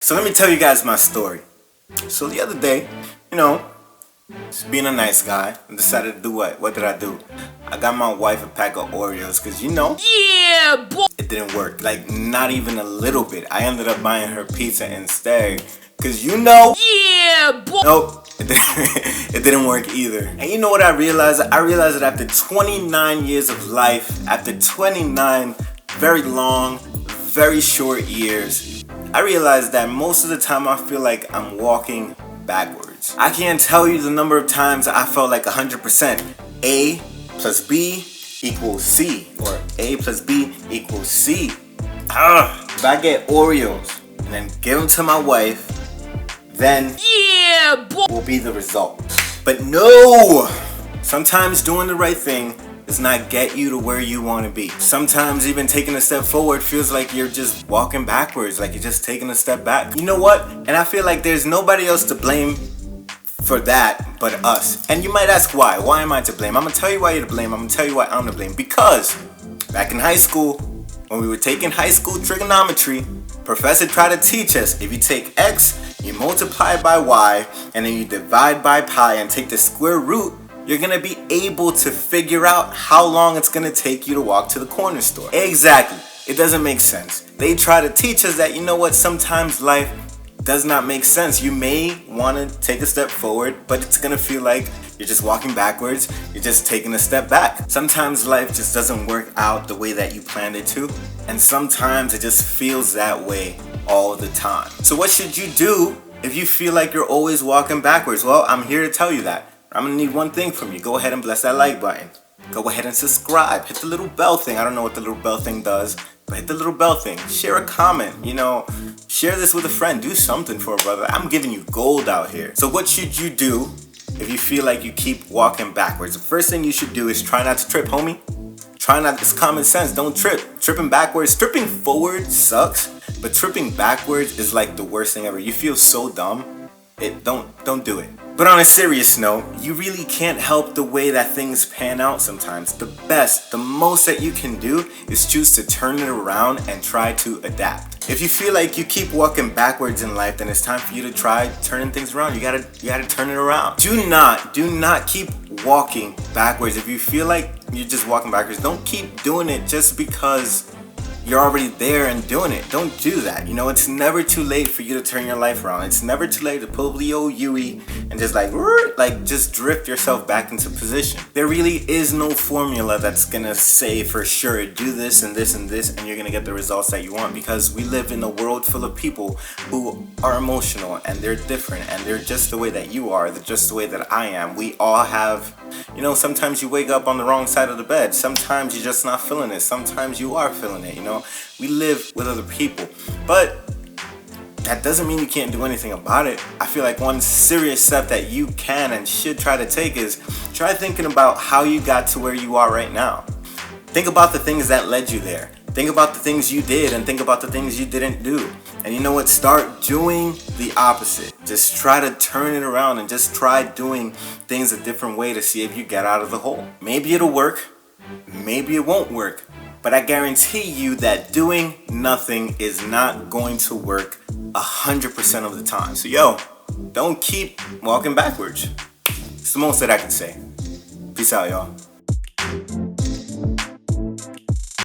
So let me tell you guys my story. So the other day, just being a nice guy, I decided to do what? What did I do? I got my wife a pack of Oreos because Yeah, boy. it didn't work. Like, not even a little bit. I ended up buying her pizza instead because Yeah, boy. nope, it didn't work either. And you know what I realized? I realized that after 29 years of life, after 29 very long, very short years, I realized that most of the time I feel like I'm walking backwards. I can't tell you the number of times I felt like 100% A plus B equals C, or A plus B equals C. If I get Oreos and then give them to my wife, then Yeah, boy. will be the result. But no! Sometimes doing the right thing does not get you to where you want to be. Sometimes even taking a step forward feels like you're just walking backwards, like you're just taking a step back. You know what? And I feel like there's nobody else to blame for that but us. And you might ask why. Why am I to blame? I'm gonna tell you why you're to blame. I'm gonna tell you why I'm to blame. Because back in high school, when we were taking high school trigonometry, professor tried to teach us if you take x, you multiply by y, and then you divide by pi and take the square root, you're gonna be able to figure out how long it's gonna take you to walk to the corner store. Exactly. It doesn't make sense. They try to teach us that, you know what, sometimes life does not make sense. You may want to take a step forward, but it's gonna feel like you're just walking backwards, you're just taking a step back. Sometimes life just doesn't work out the way that you planned it to, and sometimes it just feels that way all the time. So what should you do if you feel like you're always walking backwards? Well, I'm here to tell you that. I'm gonna need one thing from you. Go ahead and bless that like button. Go ahead and subscribe. Hit the little bell thing. I don't know what the little bell thing does, but hit the little bell thing. Share a comment, share this with a friend. Do something for a brother. I'm giving you gold out here. So what should you do if you feel like you keep walking backwards? The first thing you should do is try not to trip, homie. Try not, it's common sense, don't trip. Tripping backwards, tripping forward sucks, but tripping backwards is like the worst thing ever. You feel so dumb. Don't do it. But on a serious note, you really can't help the way that things pan out sometimes. The most that you can do is choose to turn it around and try to adapt. If you feel like you keep walking backwards in life, then it's time for you to try turning things around. You gotta turn it around. Do not keep walking backwards. If you feel like you're just walking backwards, don't keep doing it just because you're already there and doing it. Don't do that. It's never too late for you to turn your life around. It's never too late to pull up the old Yui and just just drift yourself back into position. There really is no formula that's gonna say for sure do this and this and this and you're gonna get the results that you want, because we live in a world full of people who are emotional and they're different and they're just the way that you are. They're just the way that I am. We all have, sometimes you wake up on the wrong side of the bed. Sometimes you're just not feeling it. Sometimes you are feeling it, We live with other people, but that doesn't mean you can't do anything about it. I feel like one serious step that you can and should try to take is try thinking about how you got to where you are right now. Think about the things that led you there. Think about the things you did and think about the things you didn't do. And you know what? Start doing the opposite. Just try to turn it around and just try doing things a different way to see if you get out of the hole. Maybe it'll work, maybe it won't work. But I guarantee you that doing nothing is not going to work 100% of the time. So don't keep walking backwards. It's the most that I can say. Peace out, y'all.